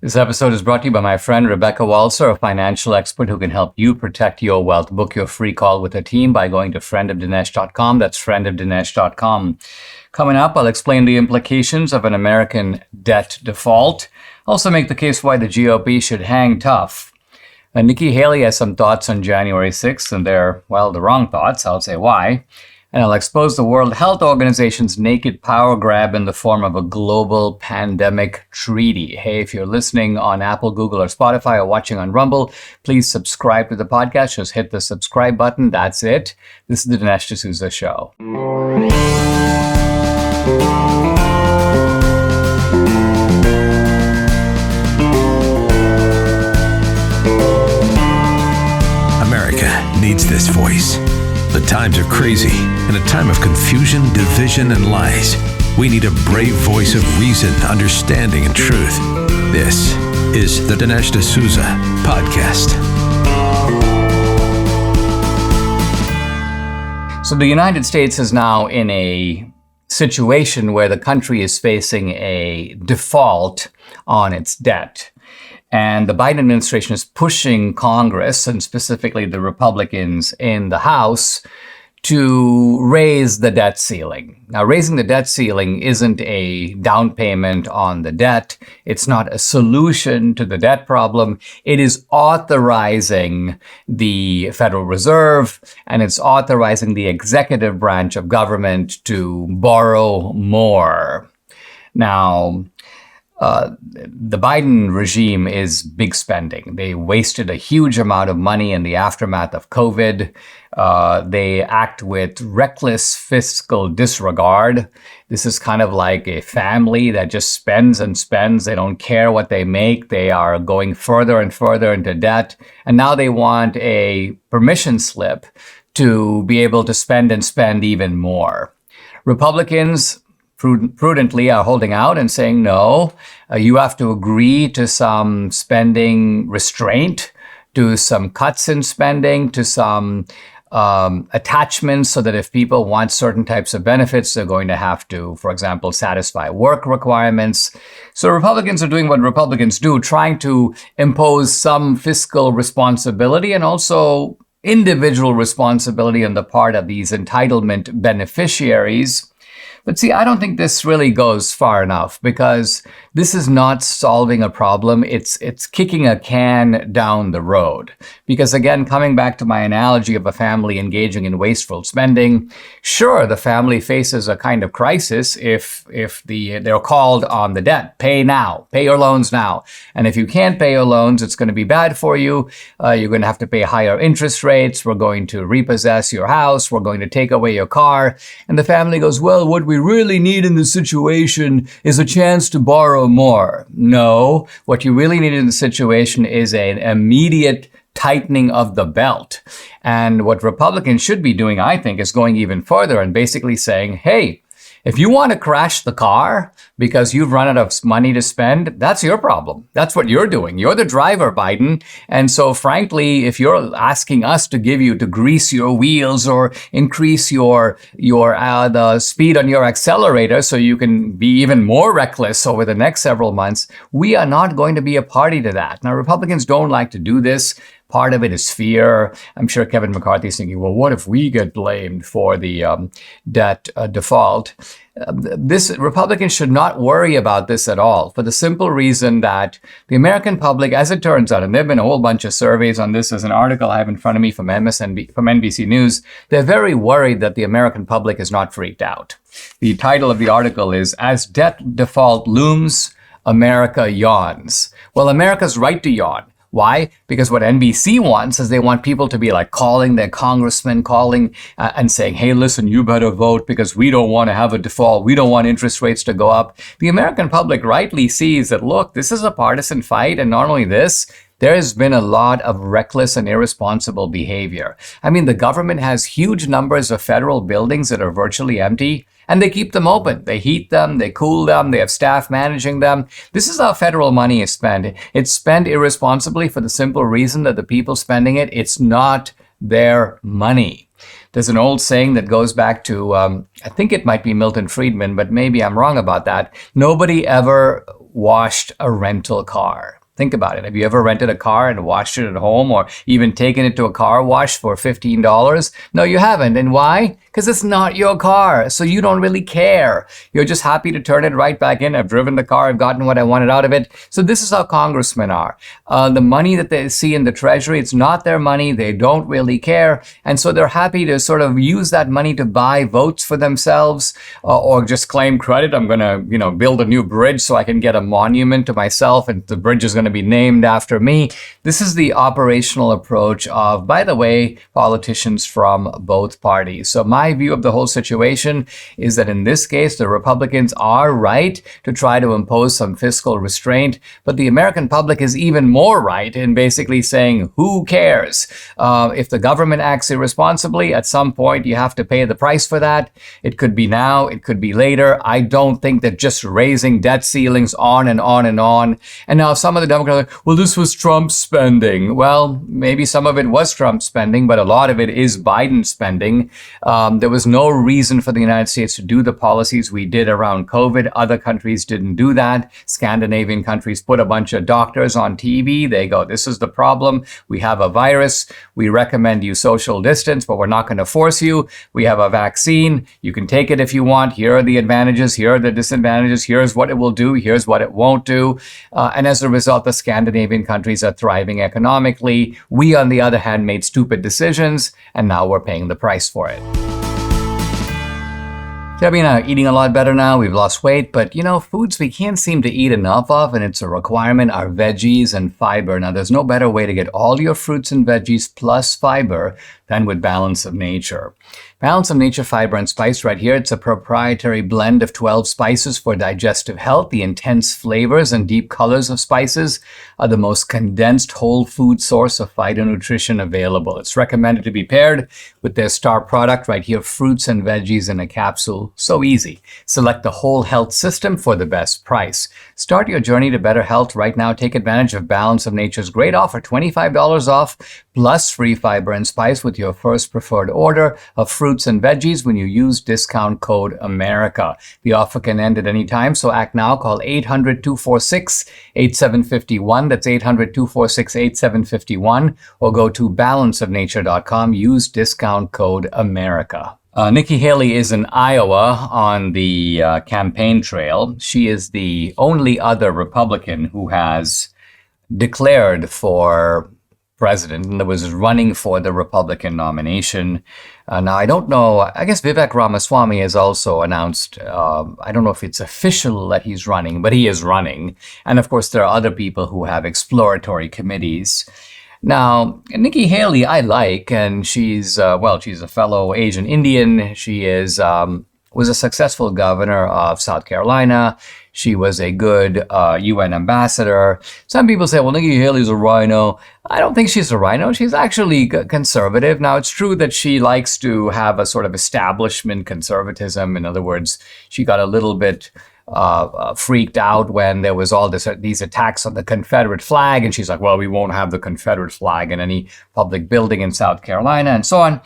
This episode is brought to you by my friend Rebecca Walser, a financial expert who can help you protect your wealth. Book your free call with her team by going to friendofdinesh.com. That's friendofdinesh.com. Coming up, I'll explain the implications of an American debt default. Also make the case why the GOP should hang tough. Nikki Haley has some thoughts on January 6th, and they're, the wrong thoughts. I'll say why. And I'll expose the World Health Organization's naked power grab in the form of a global pandemic treaty. Hey, if you're listening on Apple, Google, or Spotify, or watching on Rumble, please subscribe to the podcast. Just hit the subscribe button. That's it. This is the Dinesh D'Souza Show. America needs this voice. The times are crazy. In a time of confusion, division, and lies, we need a brave voice of reason, understanding, and truth. This is the Dinesh D'Souza Podcast. So the United States is now in a situation where the country is facing a default on its debt. And the Biden administration is pushing Congress, and specifically the Republicans in the House, to raise the debt ceiling. Now, raising the debt ceiling isn't a down payment on the debt. It's not a solution to the debt problem. It is authorizing the Federal Reserve, and it's authorizing the executive branch of government to borrow more. Now, the Biden regime is big spending. They wasted a huge amount of money in the aftermath of COVID. They act with reckless fiscal disregard. This is kind of like a family that just spends and spends. They don't care what they make. They are going further and further into debt. And now they want a permission slip to be able to spend and spend even more. Republicans prudently are holding out and saying, no, you have to agree to some spending restraint, to some cuts in spending, to some attachments so that if people want certain types of benefits, they're going to have to, for example, satisfy work requirements. So Republicans are doing what Republicans do, trying to impose some fiscal responsibility and also individual responsibility on the part of these entitlement beneficiaries. But see, I don't think this really goes far enough because this is not solving a problem. It's kicking a can down the road. Because again, coming back to my analogy of a family engaging in wasteful spending, sure, the family faces a kind of crisis if they're called on the debt. Pay now. Pay your loans now. And if you can't pay your loans, it's going to be bad for you. You're going to have to pay higher interest rates. We're going to repossess your house. We're going to take away your car. And the family goes, well, what we really need in this situation is a chance to borrow more. No, what you really need in the situation is an immediate tightening of the belt. And what Republicans should be doing, I think, is going even further and basically saying, hey, if you want to crash the car because you've run out of money to spend, that's your problem. That's what you're doing. You're the driver, Biden. And so frankly, if you're asking us to grease your wheels or increase the speed on your accelerator so you can be even more reckless over the next several months, we are not going to be a party to that. Now, Republicans don't like to do this. Part of it is fear. I'm sure Kevin McCarthy's thinking, well, what if we get blamed for the debt default? Republicans should not worry about this at all for the simple reason that the American public, as it turns out, and there have been a whole bunch of surveys on this, as an article I have in front of me from NBC News, they're very worried that the American public is not freaked out. The title of the article is, As Debt Default Looms, America Yawns. Well, America's right to yawn. Why? Because what NBC wants is they want people to be like calling their congressmen, and saying, hey, listen, you better vote because we don't want to have a default. We don't want interest rates to go up. The American public rightly sees that, look, this is a partisan fight. And not only this, there has been a lot of reckless and irresponsible behavior. I mean, the government has huge numbers of federal buildings that are virtually empty, and they keep them open. They heat them, they cool them, they have staff managing them. This is how federal money is spent. It's spent irresponsibly for the simple reason that the people spending it, it's not their money. There's an old saying that goes back to, I think it might be Milton Friedman, but maybe I'm wrong about that. Nobody ever washed a rental car. Think about it. Have you ever rented a car and washed it at home or even taken it to a car wash for $15? No, you haven't. And why? Because it's not your car. So you don't really care. You're just happy to turn it right back in. I've driven the car. I've gotten what I wanted out of it. So this is how congressmen are. The money that they see in the treasury, it's not their money. They don't really care. And so they're happy to sort of use that money to buy votes for themselves or just claim credit. I'm going to, build a new bridge so I can get a monument to myself and the bridge is going to be named after me. This is the operational approach of, by the way, politicians from both parties. So my view of the whole situation is that in this case, the Republicans are right to try to impose some fiscal restraint, but the American public is even more right in basically saying, who cares? If the government acts irresponsibly, at some point you have to pay the price for that. It could be now, it could be later. I don't think that just raising debt ceilings on and on and on. And now some of the Democrats are like, well, this was Trump's spending. Well, maybe some of it was Trump's spending, but a lot of it is Biden spending. There was no reason for the United States to do the policies we did around COVID. Other countries didn't do that. Scandinavian countries put a bunch of doctors on TV. They go, this is the problem. We have a virus. We recommend you social distance, but we're not going to force you. We have a vaccine. You can take it if you want. Here are the advantages. Here are the disadvantages. Here's what it will do. Here's what it won't do. And as a result, the Scandinavian countries are thriving economically. We, on the other hand, made stupid decisions, and now we're paying the price for it. Eating a lot better now. We've lost weight, but foods we can't seem to eat enough of, and it's a requirement, are veggies and fiber. Now, there's no better way to get all your fruits and veggies plus fiber than with Balance of Nature. Balance of Nature Fiber and Spice right here. It's a proprietary blend of 12 spices for digestive health. The intense flavors and deep colors of spices are the most condensed whole food source of phytonutrition available. It's recommended to be paired with their star product right here, fruits and veggies in a capsule. So easy. Select the whole health system for the best price. Start your journey to better health right now. Take advantage of Balance of Nature's great offer, $25 off plus free fiber and spice with your first preferred order of fruits and veggies when you use discount code AMERICA. The offer can end at any time, so act now. Call 800-246-8751. That's 800-246-8751. Or go to balanceofnature.com. Use discount code AMERICA. Nikki Haley is in Iowa on the campaign trail. She is the only other Republican who has declared for president and that was running for the Republican nomination. Now, I don't know, I guess Vivek Ramaswamy has also announced, I don't know if it's official that he's running, but he is running. And of course, there are other people who have exploratory committees. Now, Nikki Haley, I like, and she's a fellow Asian Indian. She was a successful governor of South Carolina. She was a good UN ambassador. Some people say, well, Nikki Haley's a rhino. I don't think she's a rhino. She's actually conservative. Now, it's true that she likes to have a sort of establishment conservatism. In other words, she got a little bit freaked out when there was all these attacks on the Confederate flag. And she's like, well, we won't have the Confederate flag in any public building in South Carolina and so on.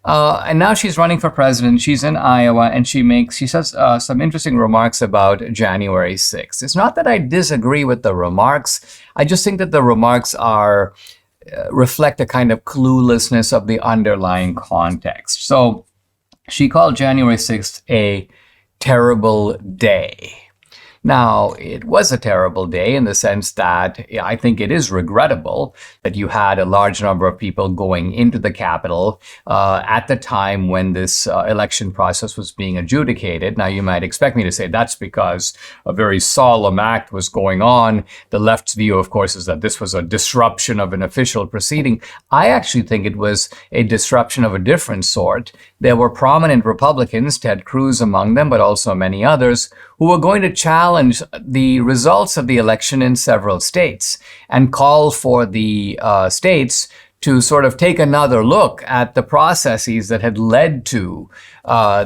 And now she's running for president. She's in Iowa, and she says some interesting remarks about January 6th. It's not that I disagree with the remarks. I just think that the remarks reflect a kind of cluelessness of the underlying context. So she called January 6th a terrible day. Now, it was a terrible day in the sense that I think it is regrettable that you had a large number of people going into the Capitol at the time when this election process was being adjudicated. Now, you might expect me to say that's because a very solemn act was going on. The left's view, of course, is that this was a disruption of an official proceeding. I actually think it was a disruption of a different sort. There were prominent Republicans, Ted Cruz among them, but also many others, who were going to challenge the results of the election in several states and call for the states to sort of take another look at the processes that had led to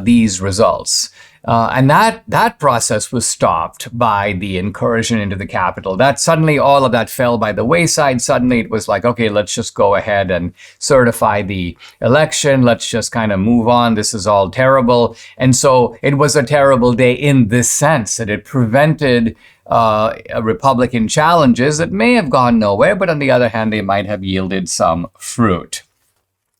these results. And that process was stopped by the incursion into the Capitol. That suddenly all of that fell by the wayside. Suddenly it was like, okay, let's just go ahead and certify the election. Let's just kind of move on. This is all terrible. And so it was a terrible day in this sense that it prevented Republican challenges that may have gone nowhere, but on the other hand, they might have yielded some fruit.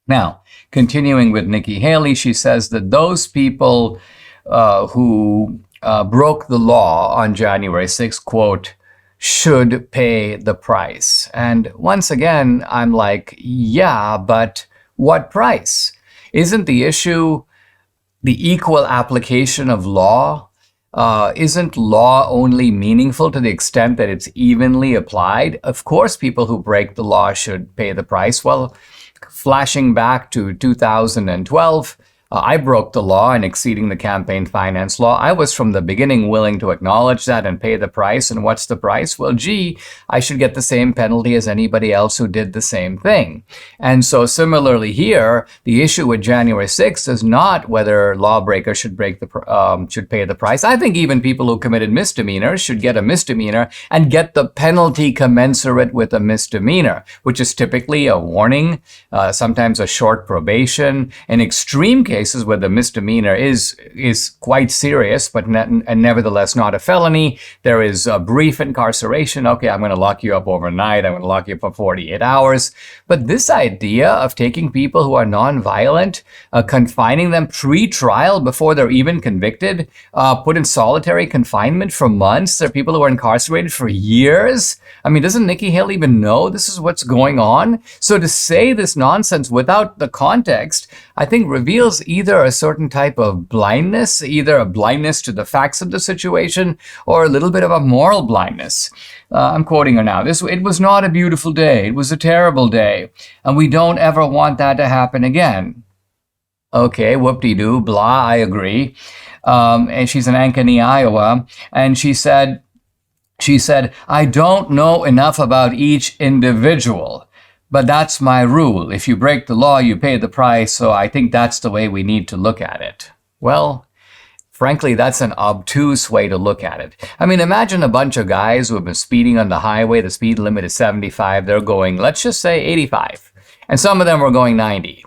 Now, continuing with Nikki Haley, she says that those people who broke the law on January 6th, quote, should pay the price. And once again, I'm like, yeah, but what price? Isn't the issue the equal application of law? Isn't law only meaningful to the extent that it's evenly applied? Of course, people who break the law should pay the price. Well, flashing back to 2012, I broke the law in exceeding the campaign finance law. I was from the beginning willing to acknowledge that and pay the price. And what's the price? Well, gee, I should get the same penalty as anybody else who did the same thing. And so similarly here, the issue with January 6th is not whether lawbreakers should pay the price. I think even people who committed misdemeanors should get a misdemeanor and get the penalty commensurate with a misdemeanor, which is typically a warning, sometimes a short probation. In extreme cases where the misdemeanor is quite serious, but nevertheless not a felony, there is a brief incarceration. Okay, I'm going to lock you up overnight. I'm going to lock you up for 48 hours. But this idea of taking people who are nonviolent, confining them pre-trial before they're even convicted, put in solitary confinement for months. There are people who are incarcerated for years. I mean, doesn't Nikki Haley even know this is what's going on? So to say this nonsense without the context, I think reveals either a certain type of blindness, either a blindness to the facts of the situation, or a little bit of a moral blindness. I'm quoting her now. It was not a beautiful day. It was a terrible day. And we don't ever want that to happen again. Okay, whoop-de-doo, blah, I agree. And she's in Ankeny, Iowa. And she said, I don't know enough about each individual. But that's my rule. If you break the law, you pay the price. So I think that's the way we need to look at it. Well, frankly, that's an obtuse way to look at it. I mean, imagine a bunch of guys who have been speeding on the highway. The speed limit is 75. They're going, let's just say 85. And some of them were going 90.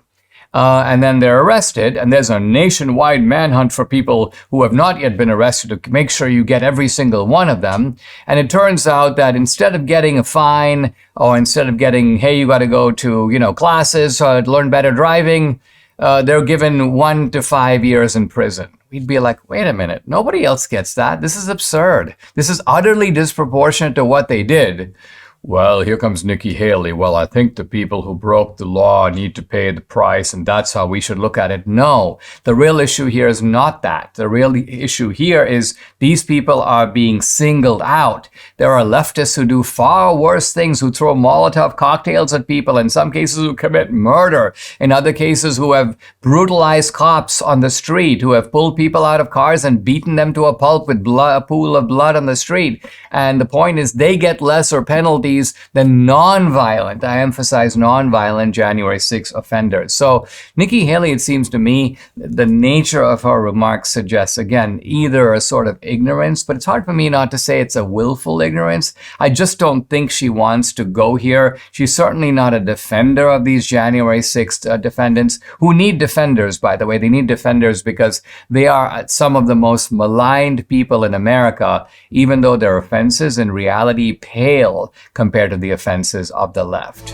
And then they're arrested, and there's a nationwide manhunt for people who have not yet been arrested to make sure you get every single one of them. And it turns out that instead of getting a fine, or instead of getting, hey, you got to go to, classes to learn better driving, they're given 1 to 5 years in prison. We'd be like, wait a minute, nobody else gets that. This is absurd. This is utterly disproportionate to what they did. Well, here comes Nikki Haley. Well, I think the people who broke the law need to pay the price, and that's how we should look at it. No, the real issue here is not that. The real issue here is these people are being singled out. There are leftists who do far worse things, who throw Molotov cocktails at people, in some cases who commit murder, in other cases who have brutalized cops on the street, who have pulled people out of cars and beaten them to a pulp with a pool of blood on the street. And the point is they get lesser penalties than non-violent, I emphasize non-violent, January 6 offenders. So Nikki Haley, it seems to me, the nature of her remarks suggests, again, either a sort of ignorance, but it's hard for me not to say it's a willful ignorance. I just don't think she wants to go here. She's certainly not a defender of these January 6th defendants, who need defenders, by the way. They need defenders because they are some of the most maligned people in America, even though their offenses in reality pale compared to the offenses of the left.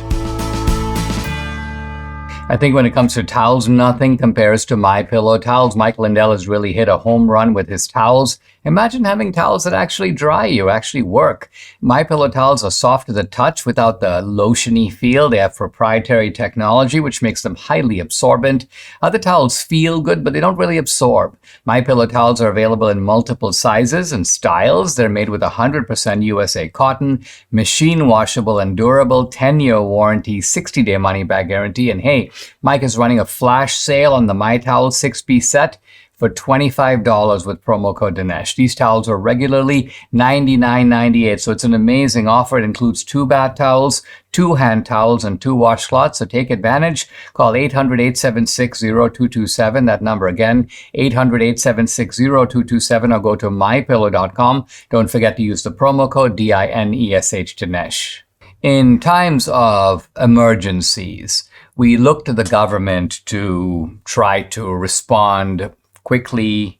I think when it comes to towels, nothing compares to MyPillow towels. Mike Lindell has really hit a home run with his towels. Imagine having towels that actually dry you, actually work. MyPillow towels are soft to the touch without the lotiony feel. They have proprietary technology, which makes them highly absorbent. Other towels feel good, but they don't really absorb. MyPillow towels are available in multiple sizes and styles. They're made with 100% USA cotton, machine washable and durable, 10-year warranty, 60-day money-back guarantee. And hey, Mike is running a flash sale on the MyTowel 6-piece set for $25 with promo code Dinesh. These towels are regularly $99.98, so it's an amazing offer. It includes 2 bath towels, 2 hand towels, and 2 washcloths, so take advantage. Call 800-876-0227. That number again, 800-876-0227, or go to mypillow.com. Don't forget to use the promo code DINESH Dinesh. In times of emergencies, we look to the government to try to respond quickly,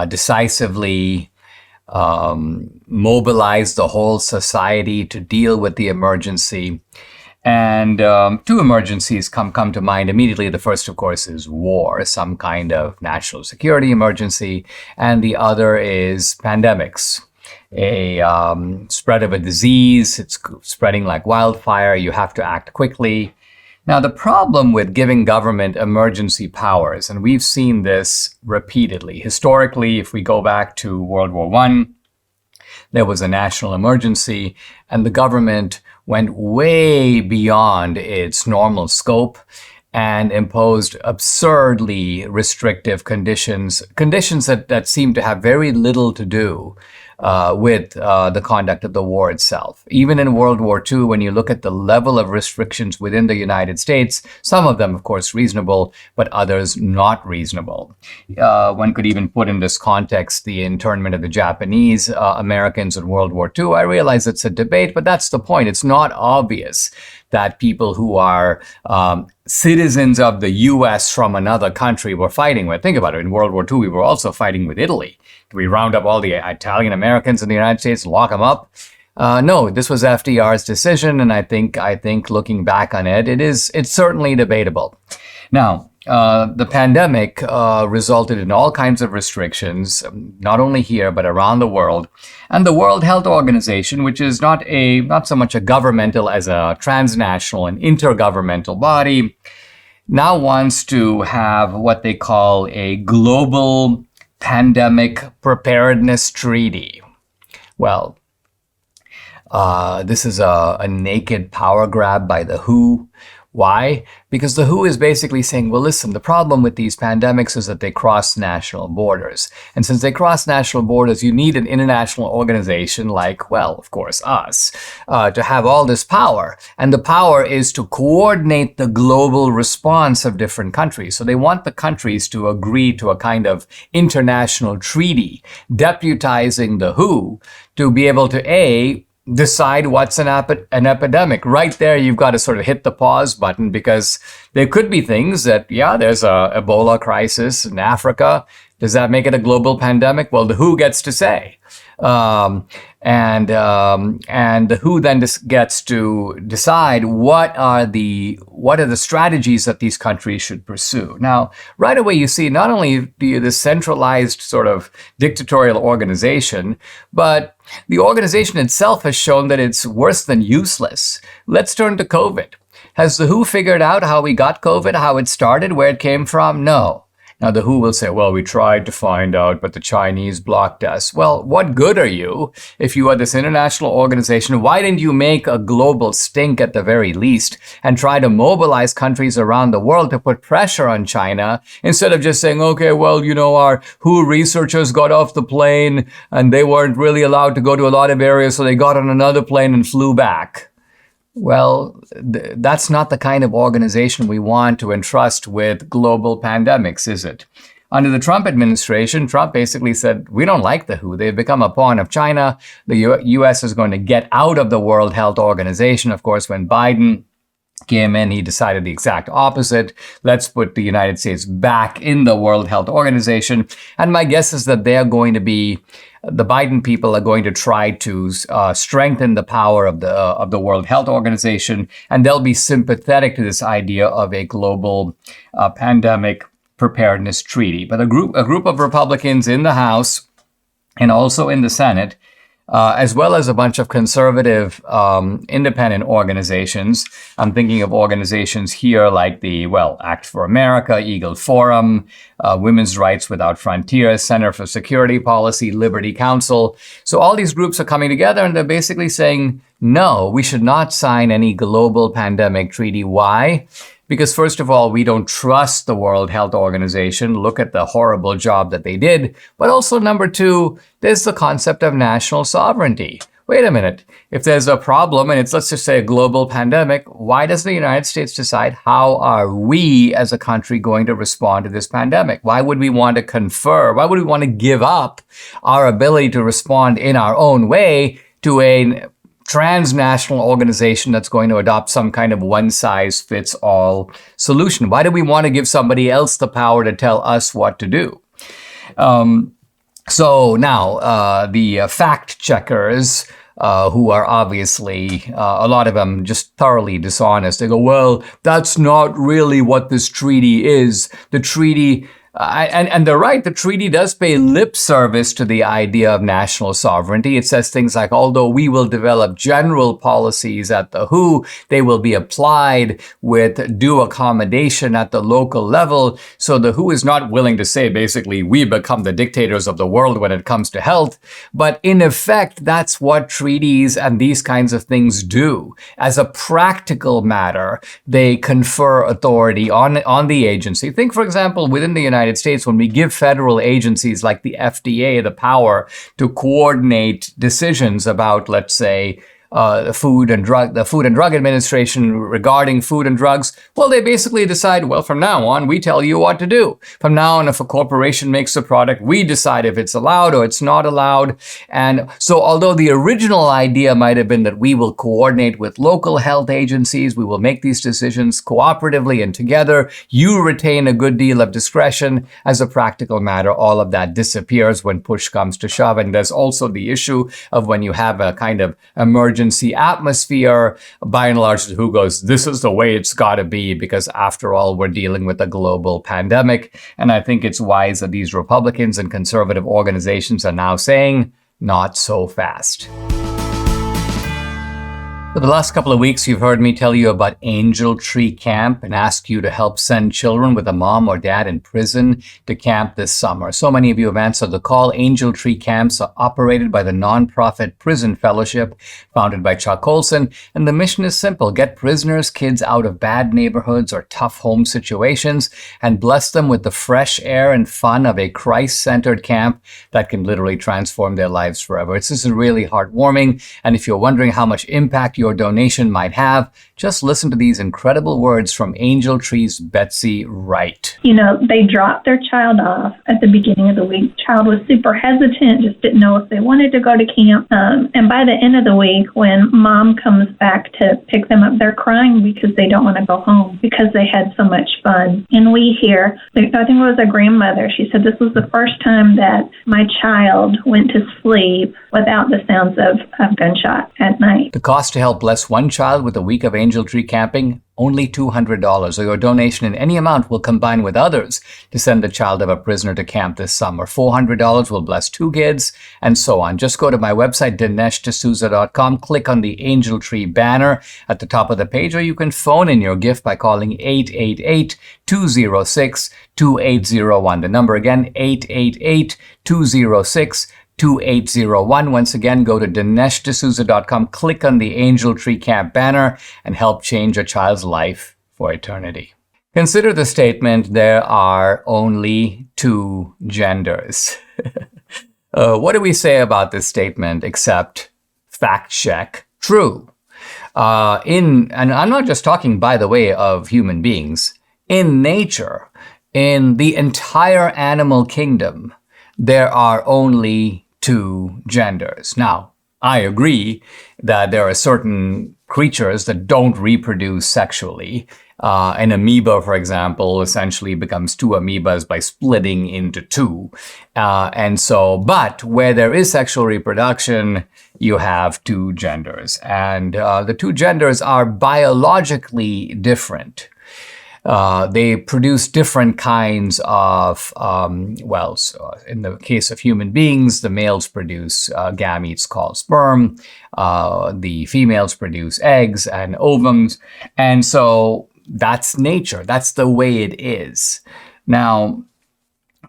decisively, mobilize the whole society to deal with the emergency. And two emergencies come to mind immediately. The first, of course, is war, some kind of national security emergency. And the other is pandemics, a spread of a disease. It's spreading like wildfire. You have to act quickly. Now, the problem with giving government emergency powers, and we've seen this repeatedly. Historically, if we go back to World War I, there was a national emergency, and the government went way beyond its normal scope and imposed absurdly restrictive conditions that seemed to have very little to do with the conduct of the war itself. Even in World War II, when you look at the level of restrictions within the United States, some of them, of course, reasonable, but others not reasonable. One could even put in this context the internment of the Japanese Americans in World War II. I realize it's a debate, but that's the point. It's not obvious that people who are citizens of the U.S. from another country were fighting with. Think about it. In World War II, we were also fighting with Italy. Do we round up all the Italian Americans in the United States and lock them up? No, this was FDR's decision, and I think looking back on it, it's certainly debatable. Now, the pandemic resulted in all kinds of restrictions, not only here, but around the world. And the World Health Organization, which is not so much a governmental as a transnational and intergovernmental body, now wants to have what they call a global pandemic preparedness treaty. Well, this is a naked power grab by the WHO. Why? Because the WHO is basically saying, well, listen, the problem with these pandemics is that they cross national borders. And since they cross national borders, you need an international organization like, well, of course, us, to have all this power. And the power is to coordinate the global response of different countries. So they want the countries to agree to a kind of international treaty, deputizing the WHO to be able to, decide what's an epidemic. Right there, you've got to sort of hit the pause button, because there could be things that, there's a Ebola crisis in Africa. Does that make it a global pandemic? Well, the WHO gets to say. And the WHO then gets to decide what are the strategies that these countries should pursue. Now, right away, you see not only this centralized sort of dictatorial organization, but the organization itself has shown that it's worse than useless. Let's turn to COVID. Has the WHO figured out how we got COVID, how it started, where it came from? No. Now, the WHO will say, well, we tried to find out, but the Chinese blocked us. Well, what good are you if you are this international organization? Why didn't you make a global stink at the very least and try to mobilize countries around the world to put pressure on China instead of just saying, okay, well, our WHO researchers got off the plane and they weren't really allowed to go to a lot of areas, so they got on another plane and flew back. Well, that's not the kind of organization we want to entrust with global pandemics, is it? Under the Trump administration, Trump basically said, we don't like the WHO. They've become a pawn of China. The U.S. is going to get out of the World Health Organization. Of course, when Biden came in, he decided the exact opposite. Let's put the United States back in the World Health Organization. And my guess is that the Biden people are going to try to strengthen the power of the World Health Organization, and they'll be sympathetic to this idea of a global pandemic preparedness treaty. But a group of Republicans in the House and also in the Senate, as well as a bunch of conservative independent organizations. I'm thinking of organizations here like the Act for America, Eagle Forum, Women's Rights Without Frontiers, Center for Security Policy, Liberty Council. So all these groups are coming together and they're basically saying, no, we should not sign any global pandemic treaty. Why? Because first of all, we don't trust the World Health Organization. Look at the horrible job that they did. But also, number two, there's the concept of national sovereignty. Wait a minute. If there's a problem and it's, let's just say, a global pandemic, why doesn't the United States decide how are we as a country going to respond to this pandemic? Why would we want to confer? Why would we want to give up our ability to respond in our own way to a transnational organization that's going to adopt some kind of one-size-fits-all solution? Why do we want to give somebody else the power to tell us what to do? So now the fact checkers, who are obviously, a lot of them just thoroughly dishonest. They go, well, that's not really what this treaty is. The treaty, and they're right, the treaty does pay lip service to the idea of national sovereignty. It says things like, although we will develop general policies at the WHO, they will be applied with due accommodation at the local level. So the WHO is not willing to say, basically, we become the dictators of the world when it comes to health. But in effect, that's what treaties and these kinds of things do. As a practical matter, they confer authority on the agency. Think, for example, within the United States, when we give federal agencies like the FDA the power to coordinate decisions about, let's say, the Food and Drug Administration regarding food and drugs, well, they basically decide, well, from now on, we tell you what to do. From now on, if a corporation makes a product, we decide if it's allowed or it's not allowed. And so although the original idea might have been that we will coordinate with local health agencies, we will make these decisions cooperatively and together, you retain a good deal of discretion. As a practical matter, all of that disappears when push comes to shove. And there's also the issue of when you have a kind of emergency atmosphere, by and large, who goes, this is the way it's got to be, because after all, we're dealing with a global pandemic. And I think it's wise that these Republicans and conservative organizations are now saying, not so fast. For the last couple of weeks, you've heard me tell you about Angel Tree Camp and ask you to help send children with a mom or dad in prison to camp this summer. So many of you have answered the call. Angel Tree Camps are operated by the nonprofit Prison Fellowship, founded by Chuck Colson. And the mission is simple: get prisoners' kids out of bad neighborhoods or tough home situations and bless them with the fresh air and fun of a Christ-centered camp that can literally transform their lives forever. This is really heartwarming. And if you're wondering how much impact your donation might have, just listen to these incredible words from Angel Tree's Betsy Wright. You know, they dropped their child off at the beginning of the week. Child was super hesitant, just didn't know if they wanted to go to camp. And by the end of the week, when mom comes back to pick them up, they're crying because they don't want to go home because they had so much fun. And we hear, I think it was a grandmother, she said, this was the first time that my child went to sleep without the sounds of gunshot at night. The cost to help bless one child with a week of Angel Tree camping, only $200, or your donation in any amount will combine with others to send the child of a prisoner to camp this summer. $400 will bless 2 kids, and so on. Just go to my website, DineshD'Souza.com, click on the Angel Tree banner at the top of the page, or you can phone in your gift by calling 888-206-2801. The number again, 888-206-2801. 2801. Once again, go to DineshD'Souza.com, click on the Angel Tree Camp banner, and help change a child's life for eternity. Consider the statement, there are only 2 genders. What do we say about this statement except fact check true? And I'm not just talking, by the way, of human beings. In nature, in the entire animal kingdom, there are only 2 genders. Now, I agree that there are certain creatures that don't reproduce sexually. An amoeba, for example, essentially becomes 2 amoebas by splitting into 2. But where there is sexual reproduction, you have 2 genders. And the 2 genders are biologically different. They produce different kinds of, so in the case of human beings, the males produce gametes called sperm. The females produce eggs and ovums. And so that's nature. That's the way it is. Now,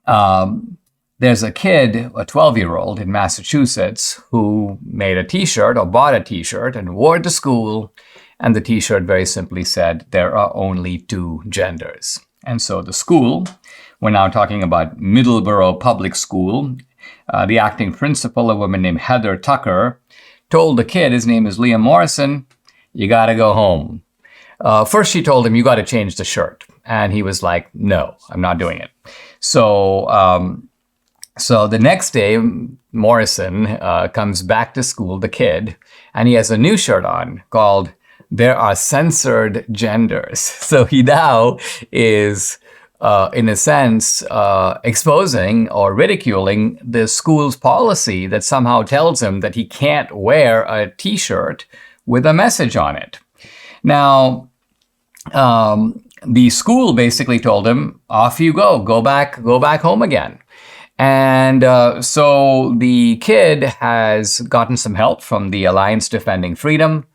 there's a kid, a 12-year-old in Massachusetts, who made a T-shirt or bought a T-shirt and wore it to school. And the T-shirt very simply said, there are only 2 genders. And so the school, we're now talking about Middleborough Public School, the acting principal, a woman named Heather Tucker, told the kid, his name is Liam Morrison, you got to go home. First, she told him, you got to change the shirt. And he was like, no, I'm not doing it. So the next day, Morrison comes back to school, the kid, and he has a new shirt on called There Are Censored Genders. So he now is in a sense, exposing or ridiculing the school's policy that somehow tells him that he can't wear a T-shirt with a message on it. Now, the school basically told him, off you go back home again. And so the kid has gotten some help from the Alliance Defending Freedom,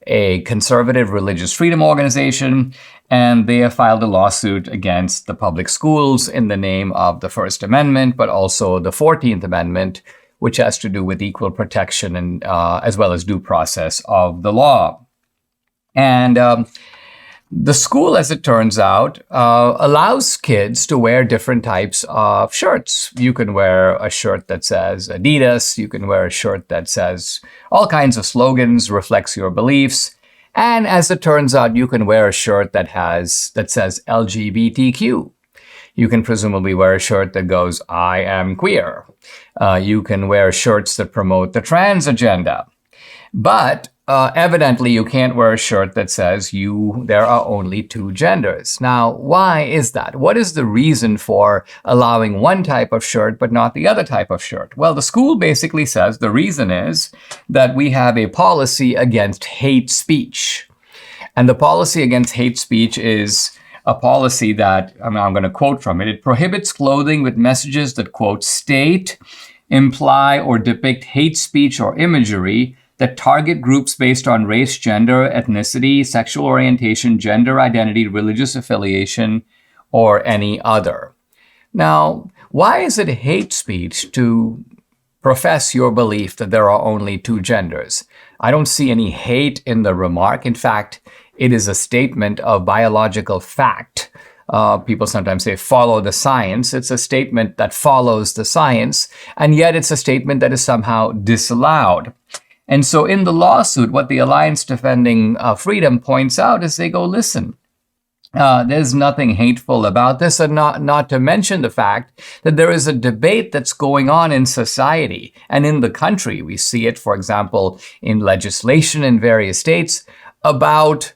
a conservative religious freedom organization, and they have filed a lawsuit against the public schools in the name of the First Amendment, but also the 14th Amendment, which has to do with equal protection and as well as due process of the law. And the school, as it turns out, allows kids to wear different types of shirts. You can wear a shirt that says Adidas. You can wear a shirt that says all kinds of slogans, reflects your beliefs. And as it turns out, you can wear a shirt that says LGBTQ. You can presumably wear a shirt that goes, I am queer. You can wear shirts that promote the trans agenda. But evidently, you can't wear a shirt that says there are only two genders. Now, why is that? What is the reason for allowing one type of shirt but not the other type of shirt? Well, the school basically says the reason is that we have a policy against hate speech. And the policy against hate speech is a policy that, I'm going to quote from it, it prohibits clothing with messages that, quote, state, imply, or depict hate speech or imagery that target groups based on race, gender, ethnicity, sexual orientation, gender identity, religious affiliation, or any other. Now, why is it hate speech to profess your belief that there are only two genders? I don't see any hate in the remark. In fact, it is a statement of biological fact. People sometimes say, follow the science. It's a statement that follows the science, and yet it's a statement that is somehow disallowed. And so in the lawsuit, what the Alliance Defending Freedom points out is they go, listen, there's nothing hateful about this, and not to mention the fact that there is a debate that's going on in society and in the country. We see it, for example, in legislation in various states about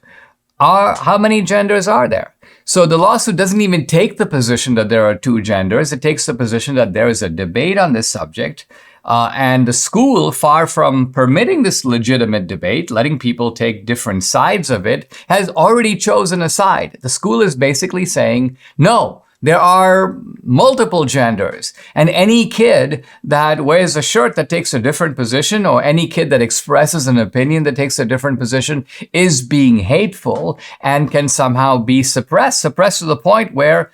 how many genders are there. So the lawsuit doesn't even take the position that there are two genders. It takes the position that there is a debate on this subject. And the school, far from permitting this legitimate debate, letting people take different sides of it, has already chosen a side. The school is basically saying, no, there are multiple genders. And any kid that wears a shirt that takes a different position, or any kid that expresses an opinion that takes a different position, is being hateful and can somehow be suppressed to the point where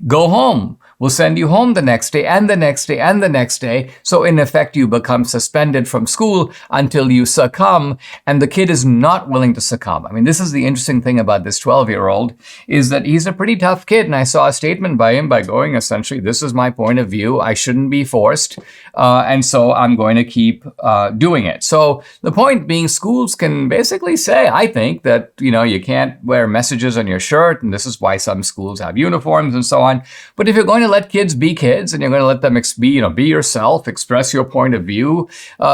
go home. We'll send you home the next day and the next day and the next day. So in effect, you become suspended from school until you succumb. And the kid is not willing to succumb. I mean, this is the interesting thing about this 12-year-old, is that he's a pretty tough kid. And I saw a statement by him by going, essentially, this is my point of view. I shouldn't be forced. And so I'm going to keep doing it. So the point being, schools can basically say, I think that, you can't wear messages on your shirt. And this is why some schools have uniforms and so on. But if you're going to let kids be kids and you're going to let them be yourself, express your point of view,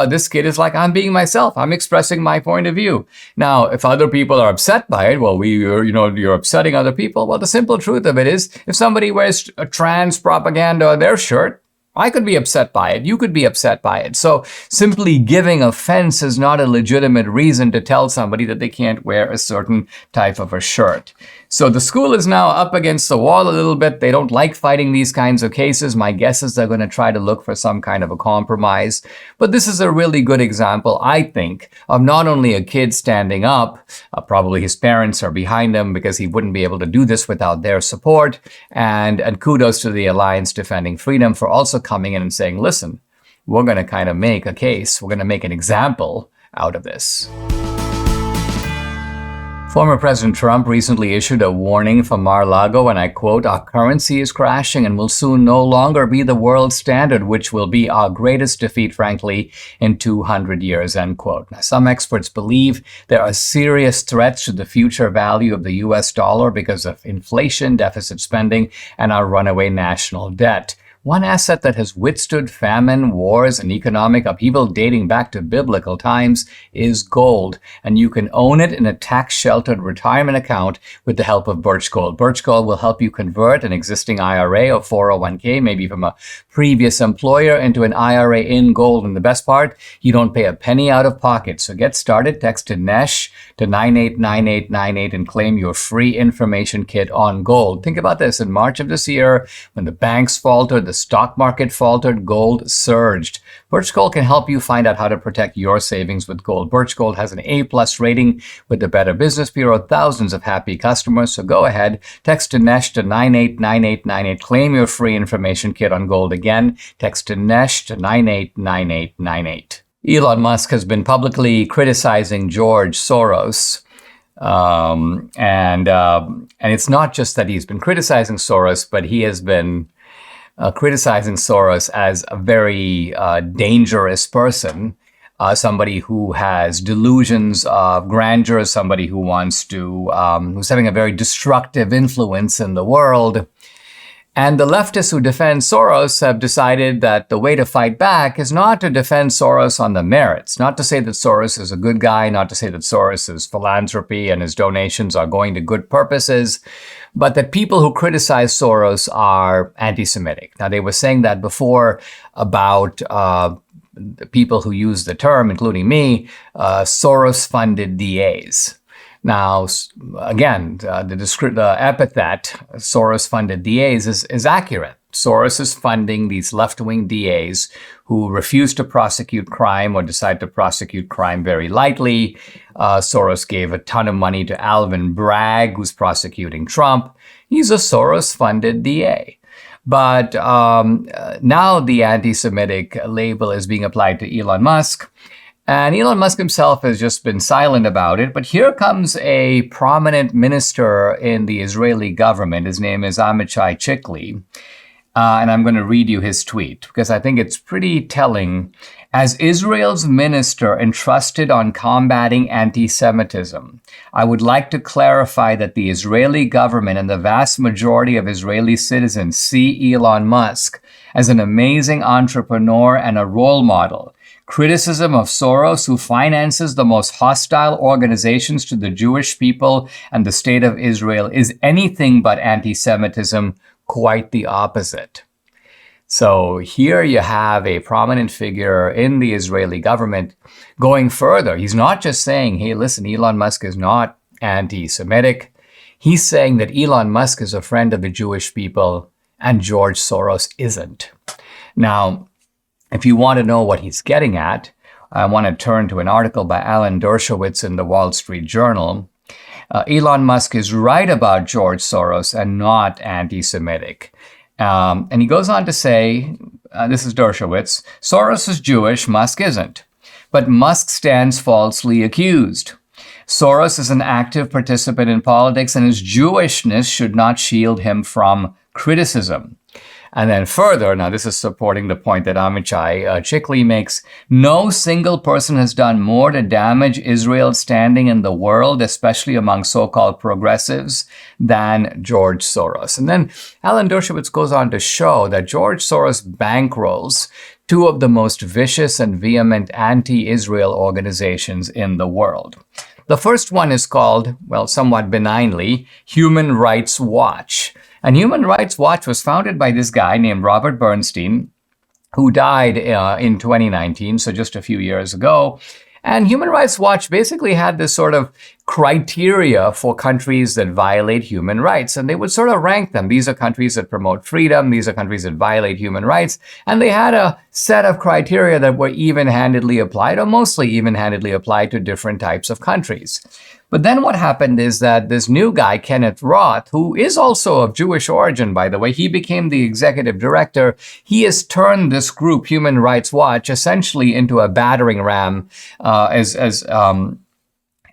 this kid is like, I'm being myself. I'm expressing my point of view. Now, if other people are upset by it, well, you're upsetting other people. Well, the simple truth of it is, if somebody wears a trans propaganda on their shirt, I could be upset by it. You could be upset by it. So simply giving offense is not a legitimate reason to tell somebody that they can't wear a certain type of a shirt. So the school is now up against the wall a little bit. They don't like fighting these kinds of cases. My guess is they're going to try to look for some kind of a compromise. But this is a really good example, I think, of not only a kid standing up, probably his parents are behind him because he wouldn't be able to do this without their support. And kudos to the Alliance Defending Freedom for also coming in and saying, listen, we're going to kind of make a case. We're going to make an example out of this. Former President Trump recently issued a warning for Mar-a-Lago, and I quote, "Our currency is crashing and will soon no longer be the world standard, which will be our greatest defeat, frankly, in 200 years," end quote. Now, some experts believe there are serious threats to the future value of the U.S. dollar because of inflation, deficit spending, and our runaway national debt. one asset that has withstood famine, wars, and economic upheaval dating back to biblical times is gold. And you can own it in a tax-sheltered retirement account with the help of Birch Gold. Birch Gold will help you convert an existing IRA or 401k, maybe from a previous employer, into an IRA in gold. And the best part, you don't pay a penny out of pocket. So get started. Text Dinesh to 989898 and claim your free information kit on gold. Think about this. In March of this year, when the banks faltered, the stock market faltered, gold surged. Birch Gold can help you find out how to protect your savings with gold. Birch Gold has an A+ rating with the Better Business Bureau, thousands of happy customers. So go ahead, text Dinesh to 989898. Claim your free information kit on gold. Again, text Dinesh to 989898. Elon Musk has been publicly criticizing George Soros. And it's not just that he's been criticizing Soros, but he has been criticizing Soros as a very dangerous person, somebody who has delusions of grandeur, somebody who wants to, who's having a very destructive influence in the world. And the leftists who defend Soros have decided that the way to fight back is not to defend Soros on the merits, not to say that Soros is a good guy, not to say that Soros' philanthropy and his donations are going to good purposes, but that people who criticize Soros are anti-Semitic. Now, they were saying that before about the people who use the term, including me, Soros-funded DAs. Now, again, the epithet Soros-funded DAs is accurate. Soros is funding these left-wing DAs who refuse to prosecute crime or decide to prosecute crime very lightly. Soros gave a ton of money to Alvin Bragg, who's prosecuting Trump. He's a Soros-funded DA. But now the anti-Semitic label is being applied to Elon Musk. And Elon Musk himself has just been silent about it. But here comes a prominent minister in the Israeli government. His name is Amichai Chikli. And I'm going to read you his tweet because I think it's pretty telling. As Israel's minister entrusted on combating anti-Semitism, I would like to clarify that the Israeli government and the vast majority of Israeli citizens see Elon Musk as an amazing entrepreneur and a role model. Criticism of Soros, who finances the most hostile organizations to the Jewish people and the state of Israel, is anything but anti-Semitism, quite the opposite. So here you have a prominent figure in the Israeli government going further. He's not just saying, hey, listen, Elon Musk is not anti-Semitic. He's saying that Elon Musk is a friend of the Jewish people and George Soros isn't. Now, if you want to know what he's getting at, I want to turn to an article by Alan Dershowitz in the Wall Street Journal. Elon Musk is right about George Soros and not anti-Semitic. And he goes on to say, this is Dershowitz, Soros is Jewish, Musk isn't. But Musk stands falsely accused. Soros is an active participant in politics and his Jewishness should not shield him from criticism. And then further, now this is supporting the point that Amichai Chikli makes, no single person has done more to damage Israel's standing in the world, especially among so-called progressives, than George Soros. And then Alan Dershowitz goes on to show that George Soros bankrolls two of the most vicious and vehement anti-Israel organizations in the world. The first one is called, well, somewhat benignly, Human Rights Watch. And Human Rights Watch was founded by this guy named Robert Bernstein, who died in 2019, so just a few years ago. And Human Rights Watch basically had this sort of criteria for countries that violate human rights. And they would sort of rank them. These are countries that promote freedom. These are countries that violate human rights. And they had a set of criteria that were even-handedly applied, or mostly even-handedly applied to different types of countries. But then what happened is that this new guy, Kenneth Roth, who is also of Jewish origin, by the way, he became the executive director. He has turned this group, Human Rights Watch, essentially into a battering ram, as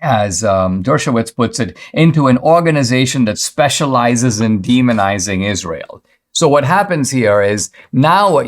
Dershowitz puts it, into an organization that specializes in demonizing Israel. So what happens here is now what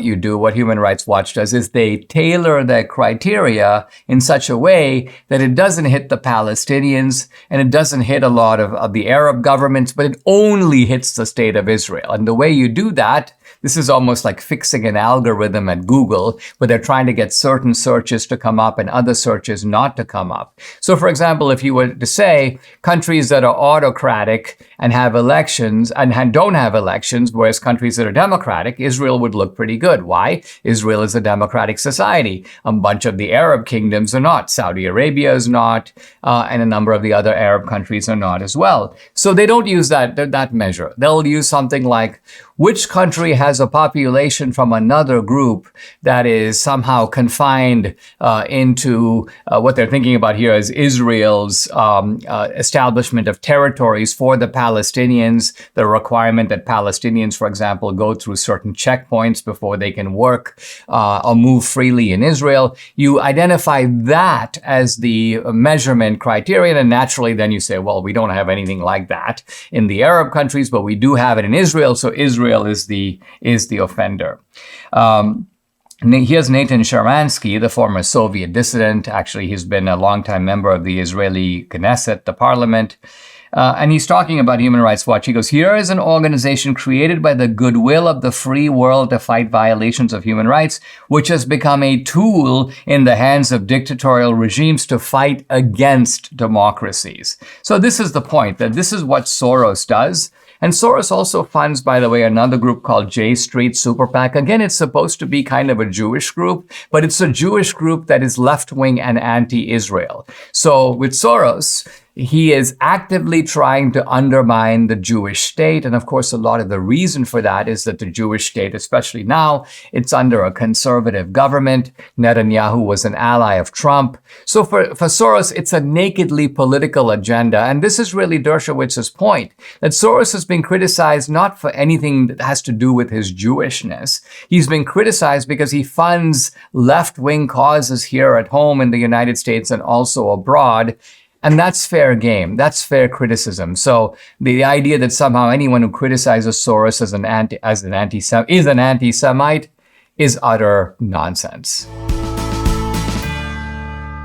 Human Rights Watch does is they tailor their criteria in such a way that it doesn't hit the Palestinians and it doesn't hit a lot of the Arab governments, but it only hits the state of Israel. And the way you do that, This is almost like fixing an algorithm at Google, where they're trying to get certain searches to come up and other searches not to come up. So, for example, if you were to say countries that are autocratic and have elections and don't have elections, whereas countries that are democratic, Israel would look pretty good. Why? Israel is a democratic society. A bunch of the Arab kingdoms are not. Saudi Arabia is not, and a number of the other Arab countries are not as well. So they don't use that measure. They'll use something like, which country has a population from another group that is somehow confined into what they're thinking about here as Israel's establishment of territories for the Palestinians, the requirement that Palestinians, for example, go through certain checkpoints before they can work or move freely in Israel. You identify that as the measurement criterion, and naturally then you say, well, we don't have anything like that in the Arab countries, but we do have it in Israel, so Israel is the offender. Here's Nathan Sharansky, the former Soviet dissident. Actually, he's been a longtime member of the Israeli Knesset, the parliament. And he's talking about Human Rights Watch. He goes, here is an organization created by the goodwill of the free world to fight violations of human rights, which has become a tool in the hands of dictatorial regimes to fight against democracies. So this is the point, that this is what Soros does. And Soros also funds, by the way, another group called J Street Super PAC. Again, it's supposed to be kind of a Jewish group, but it's a Jewish group that is left-wing and anti-Israel. So with Soros, he is actively trying to undermine the Jewish state. And of course, a lot of the reason for that is that the Jewish state, especially now, it's under a conservative government. Netanyahu was an ally of Trump. So for Soros, it's a nakedly political agenda. And this is really Dershowitz's point, that Soros has been criticized not for anything that has to do with his Jewishness. He's been criticized because he funds left-wing causes here at home in the United States and also abroad. And that's fair game. That's fair criticism. So the idea that somehow anyone who criticizes Soros as an anti-Semite is utter nonsense.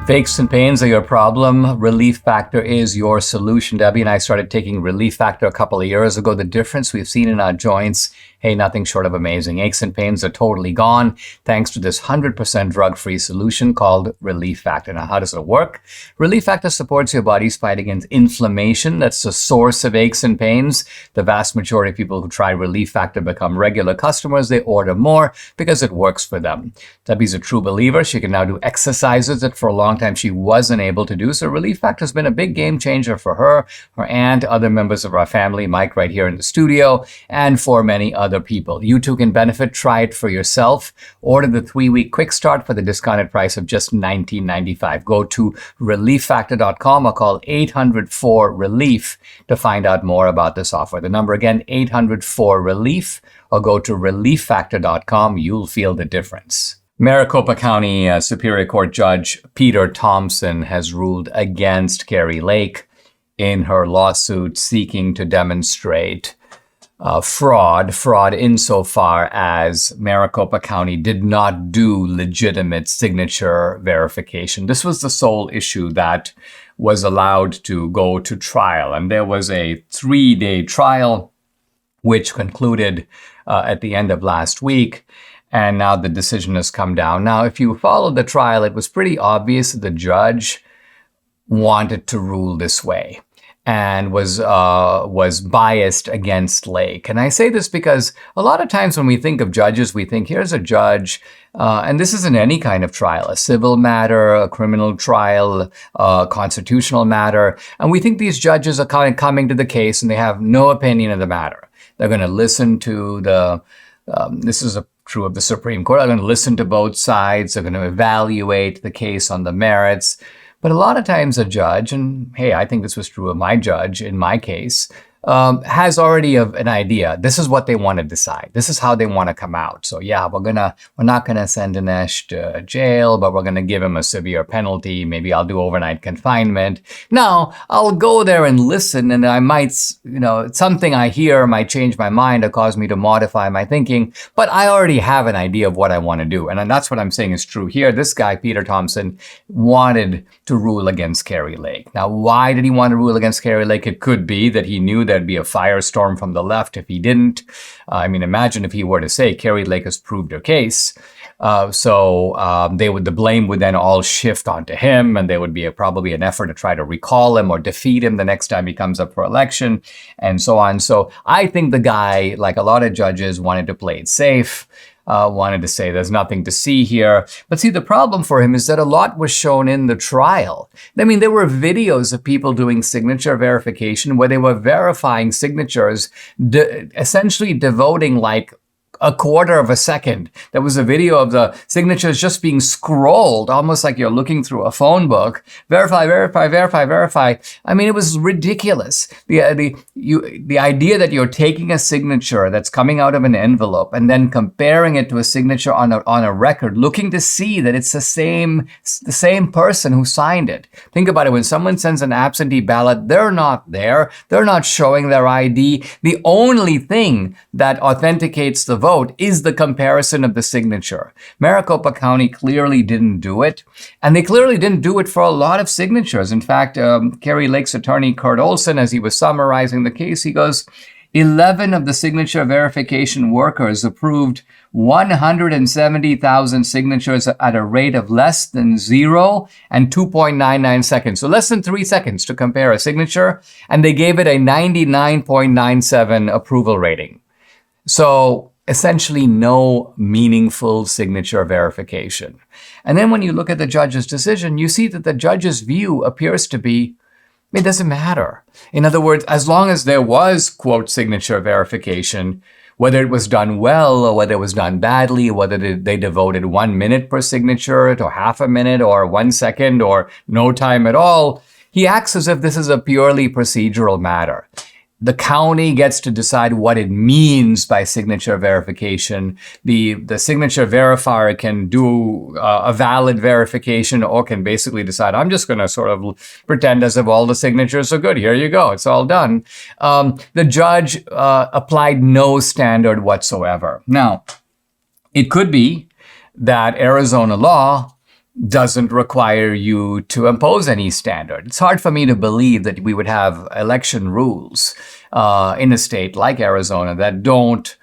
If aches and pains are your problem, Relief Factor is your solution. Debbie and I started taking Relief Factor a couple of years ago. The difference we've seen in our joints, hey, nothing short of amazing. Aches and pains are totally gone thanks to this 100% drug-free solution called Relief Factor. Now, how does it work? Relief Factor supports your body's fight against inflammation. That's the source of aches and pains. The vast majority of people who try Relief Factor become regular customers. They order more because it works for them. Debbie's a true believer. She can now do exercises that for a long time she wasn't able to do. So Relief Factor has been a big game changer for her aunt, other members of our family, Mike right here in the studio, and for many other people. You too can benefit. Try it for yourself. Order the 3-week quick start for the discounted price of just $19.95. Go to relieffactor.com or call 800-4-RELIEF to find out more about this offer. The number again, 800-4-RELIEF, or go to relieffactor.com. You'll feel the difference. Maricopa County Superior Court Judge Peter Thompson has ruled against Kari Lake in her lawsuit seeking to demonstrate fraud insofar as Maricopa County did not do legitimate signature verification. This was the sole issue that was allowed to go to trial. And there was a 3-day trial, which concluded at the end of last week. And now the decision has come down. Now, if you followed the trial, it was pretty obvious that the judge wanted to rule this way and was biased against Lake. And I say this because a lot of times when we think of judges, we think here's a judge, and this isn't any kind of trial, a civil matter, a criminal trial, a constitutional matter. And we think these judges are kind of coming to the case and they have no opinion of the matter. They're going to listen to this is true of the Supreme Court. They're going to listen to both sides. They're going to evaluate the case on the merits. But a lot of times a judge, and hey, I think this was true of my judge in my case, has already an idea. This is what they want to decide. This is how they want to come out. So yeah, we're not gonna send Dinesh to jail, but we're gonna give him a severe penalty. Maybe I'll do overnight confinement. Now I'll go there and listen, and I might, something I hear might change my mind or cause me to modify my thinking. But I already have an idea of what I want to do, and that's what I'm saying is true here. This guy Peter Thompson wanted to rule against Kari Lake. Now, why did he want to rule against Kari Lake? It could be that he knew that There'd be a firestorm from the left if he didn't. Imagine if he were to say, Carrie Lake has proved her case. The blame would then all shift onto him, and there would be probably an effort to try to recall him or defeat him the next time he comes up for election, and so on. So I think the guy, like a lot of judges, wanted to play it safe, wanted to say there's nothing to see here. But see, the problem for him is that a lot was shown in the trial. There were videos of people doing signature verification where they were verifying signatures, essentially devoting like a quarter of a second. There was a video of the signatures just being scrolled, almost like you're looking through a phone book. Verify, verify, verify, verify. It was ridiculous. The idea that you're taking a signature that's coming out of an envelope and then comparing it to a signature on a record, looking to see that it's the same person who signed it. Think about it. When someone sends an absentee ballot, they're not there. They're not showing their ID. The only thing that authenticates the vote is the comparison of the signature. Maricopa County clearly didn't do it, and they clearly didn't do it for a lot of signatures. In fact, Carrie Lake's attorney, Kurt Olson, as he was summarizing the case, he goes, 11 of the signature verification workers approved 170,000 signatures at a rate of less than 0 and 2.99 seconds. So less than 3 seconds to compare a signature, and they gave it a 99.97 approval rating. So essentially no meaningful signature verification. And then when you look at the judge's decision, you see that the judge's view appears to be, it doesn't matter. In other words, as long as there was, quote, signature verification, whether it was done well or whether it was done badly, whether they devoted 1 minute per signature or half a minute or 1 second or no time at all, he acts as if this is a purely procedural matter. The county gets to decide what it means by signature verification. The signature verifier can do a valid verification or can basically decide, I'm just going to sort of pretend as if all the signatures are good. Here you go. It's all done. The judge applied no standard whatsoever. Now, it could be that Arizona law doesn't require you to impose any standard. It's hard for me to believe that we would have election rules in a state like Arizona that don't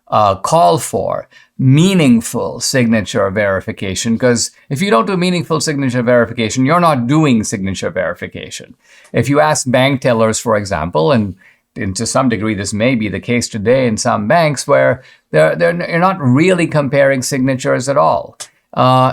call for meaningful signature verification, because if you don't do meaningful signature verification, you're not doing signature verification. If you ask bank tellers, for example, and to some degree this may be the case today in some banks where you're not really comparing signatures at all.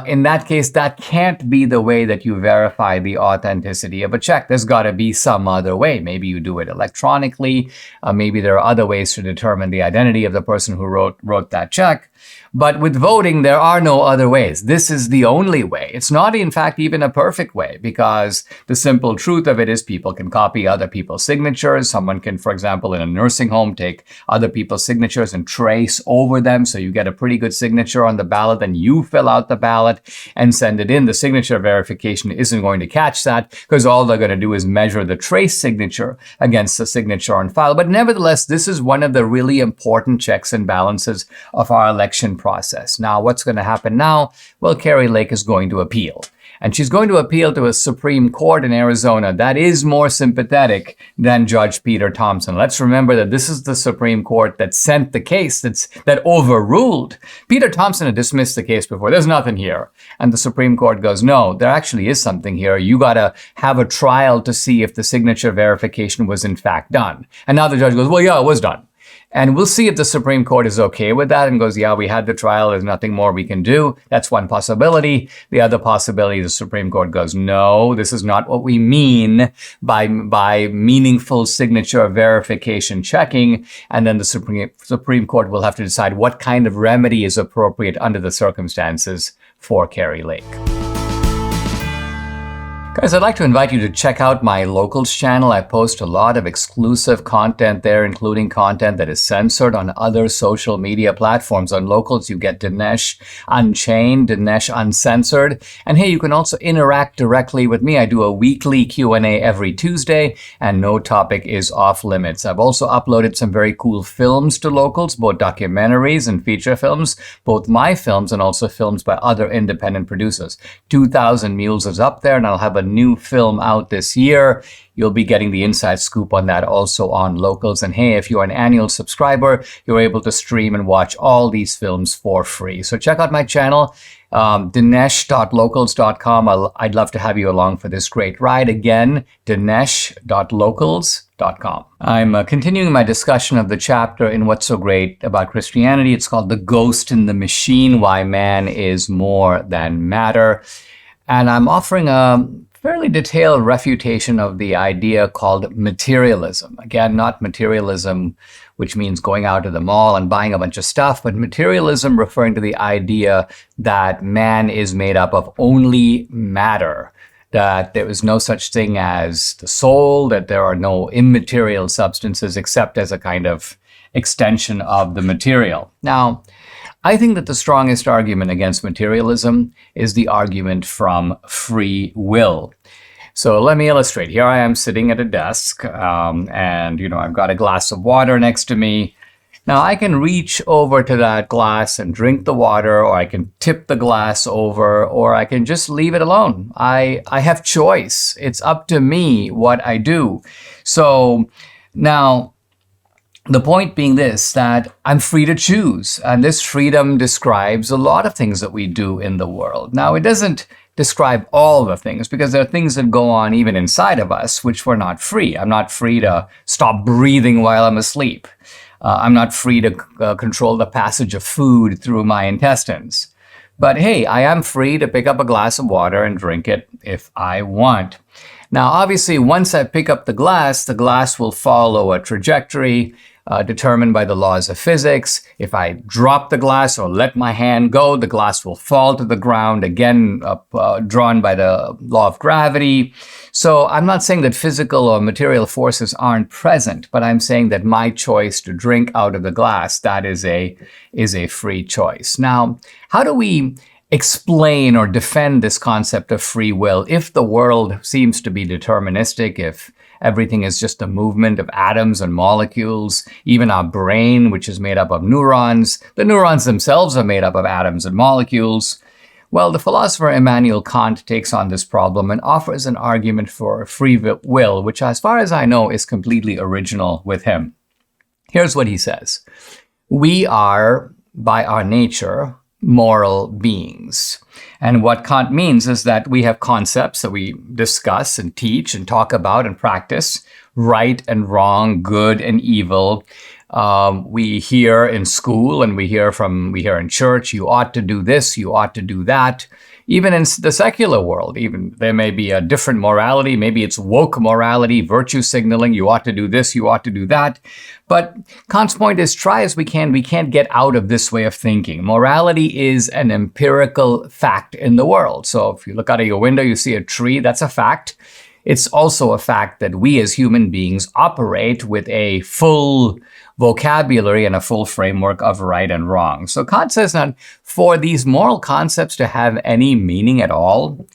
In that case, that can't be the way that you verify the authenticity of a check. There's got to be some other way. Maybe you do it electronically. Maybe there are other ways to determine the identity of the person who wrote that check. But with voting, there are no other ways. This is the only way. It's not, in fact, even a perfect way, because the simple truth of it is people can copy other people's signatures. Someone can, for example, in a nursing home, take other people's signatures and trace over them so you get a pretty good signature on the ballot, and you fill out the ballot and send it in. The signature verification isn't going to catch that because all they're going to do is measure the trace signature against the signature on file. But nevertheless, this is one of the really important checks and balances of our election process. Now, what's going to happen now? Well, Carrie Lake is going to appeal. And she's going to appeal to a Supreme Court in Arizona that is more sympathetic than Judge Peter Thompson. Let's remember that this is the Supreme Court that sent the case that overruled. Peter Thompson had dismissed the case before. There's nothing here. And the Supreme Court goes, no, there actually is something here. You got to have a trial to see if the signature verification was in fact done. And now the judge goes, well, yeah, it was done. And we'll see if the Supreme Court is okay with that and goes, yeah, we had the trial. There's nothing more we can do. That's one possibility. The other possibility, the Supreme Court goes, no, this is not what we mean by meaningful signature verification checking. And then the Supreme Court will have to decide what kind of remedy is appropriate under the circumstances for Carrie Lake. Guys, I'd like to invite you to check out my Locals channel. I post a lot of exclusive content there, including content that is censored on other social media platforms. On Locals, you get Dinesh Unchained, Dinesh Uncensored. And hey, you can also interact directly with me. I do a weekly Q&A every Tuesday, and no topic is off limits. I've also uploaded some very cool films to Locals, both documentaries and feature films, both my films and also films by other independent producers. 2,000 Mules is up there, and I'll have a new film out this year. You'll be getting the inside scoop on that also on Locals. And hey, if you're an annual subscriber, you're able to stream and watch all these films for free. So check out my channel, dinesh.locals.com. I'd love to have you along for this great ride. Again, dinesh.locals.com. I'm continuing my discussion of the chapter in What's So Great About Christianity. It's called The Ghost in the Machine, Why Man is More Than Matter. And I'm offering a fairly detailed refutation of the idea called materialism. Again, not materialism, which means going out to the mall and buying a bunch of stuff, but materialism referring to the idea that man is made up of only matter, that there is no such thing as the soul, that there are no immaterial substances except as a kind of extension of the material. Now, I think that the strongest argument against materialism is the argument from free will. So let me illustrate. Here I am sitting at a desk, and I've got a glass of water next to me. Now I can reach over to that glass and drink the water, or I can tip the glass over, or I can just leave it alone. I have choice. It's up to me what I do. So now, the point being this, that I'm free to choose. And this freedom describes a lot of things that we do in the world. Now, it doesn't describe all the things, because there are things that go on even inside of us which we're not free. I'm not free to stop breathing while I'm asleep. I'm not free to control the passage of food through my intestines. But hey, I am free to pick up a glass of water and drink it if I want. Now, obviously, once I pick up the glass will follow a trajectory determined by the laws of physics. If I drop the glass or let my hand go, the glass will fall to the ground, again, drawn by the law of gravity. So I'm not saying that physical or material forces aren't present, but I'm saying that my choice to drink out of the glass, that is a free choice. Now, how do we explain or defend this concept of free will if the world seems to be deterministic, if everything is just a movement of atoms and molecules, even our brain, which is made up of neurons? The neurons themselves are made up of atoms and molecules. Well, the philosopher Immanuel Kant takes on this problem and offers an argument for free will, which, as far as I know, is completely original with him. Here's what he says. We are, by our nature, moral beings. And what Kant means is that we have concepts that we discuss and teach and talk about and practice, right and wrong, good and evil. We hear in school and we hear in church, you ought to do this, you ought to do that. Even in the secular world, even there may be a different morality. Maybe it's woke morality, virtue signaling. You ought to do this, you ought to do that. But Kant's point is, try as we can't get out of this way of thinking. Morality is an empirical fact in the world. So if you look out of your window, you see a tree, that's a fact. It's also a fact that we as human beings operate with a full vocabulary and a full framework of right and wrong. So Kant says that for these moral concepts to have any meaning at all,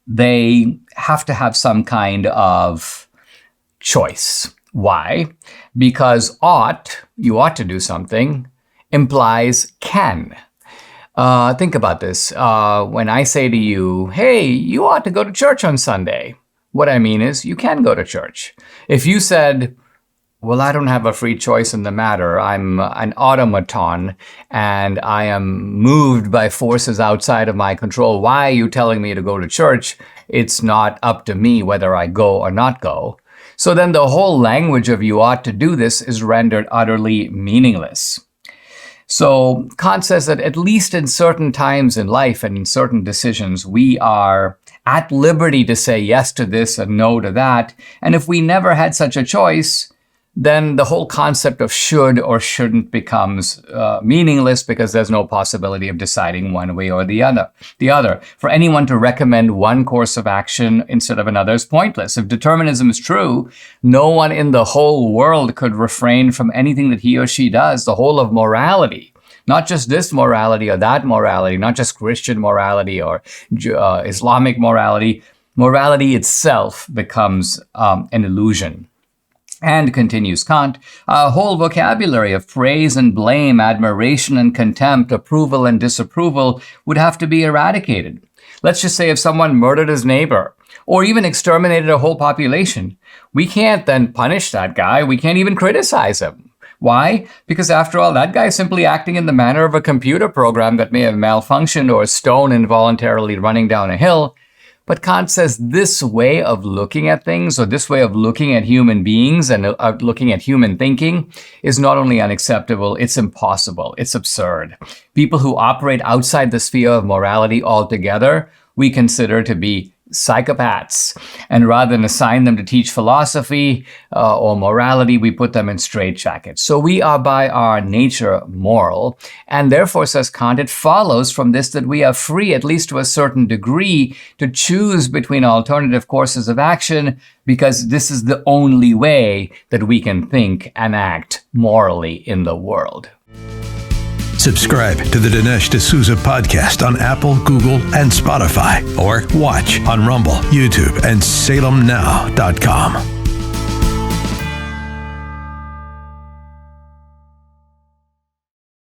they have to have some kind of choice. Why? Because you ought to do something, implies can. Think about this. When I say to you, hey, you ought to go to church on Sunday, what I mean is you can go to church. If you said, well, I don't have a free choice in the matter. I'm an automaton and I am moved by forces outside of my control. Why are you telling me to go to church? It's not up to me whether I go or not go. So then the whole language of you ought to do this is rendered utterly meaningless. So Kant says that at least in certain times in life and in certain decisions, we are at liberty to say yes to this and no to that. And if we never had such a choice, then the whole concept of should or shouldn't becomes meaningless, because there's no possibility of deciding one way or the other. For anyone to recommend one course of action instead of another is pointless. If determinism is true, no one in the whole world could refrain from anything that he or she does. The whole of morality, not just this morality or that morality, not just Christian morality or Islamic morality, morality itself becomes an illusion. And, continues Kant, a whole vocabulary of praise and blame, admiration and contempt, approval and disapproval would have to be eradicated. Let's just say if someone murdered his neighbor or even exterminated a whole population, we can't then punish that guy. We can't even criticize him. Why? Because after all, that guy is simply acting in the manner of a computer program that may have malfunctioned or a stone involuntarily running down a hill. But Kant says this way of looking at things, or this way of looking at human beings and looking at human thinking, is not only unacceptable, it's impossible, it's absurd. People who operate outside the sphere of morality altogether, we consider to be psychopaths. And rather than assign them to teach philosophy or morality, we put them in straitjackets. So we are by our nature moral. And therefore, says Kant, it follows from this that we are free, at least to a certain degree, to choose between alternative courses of action, because this is the only way that we can think and act morally in the world. Subscribe to the Dinesh D'Souza podcast on Apple, Google, and Spotify, or watch on Rumble, YouTube, and SalemNow.com.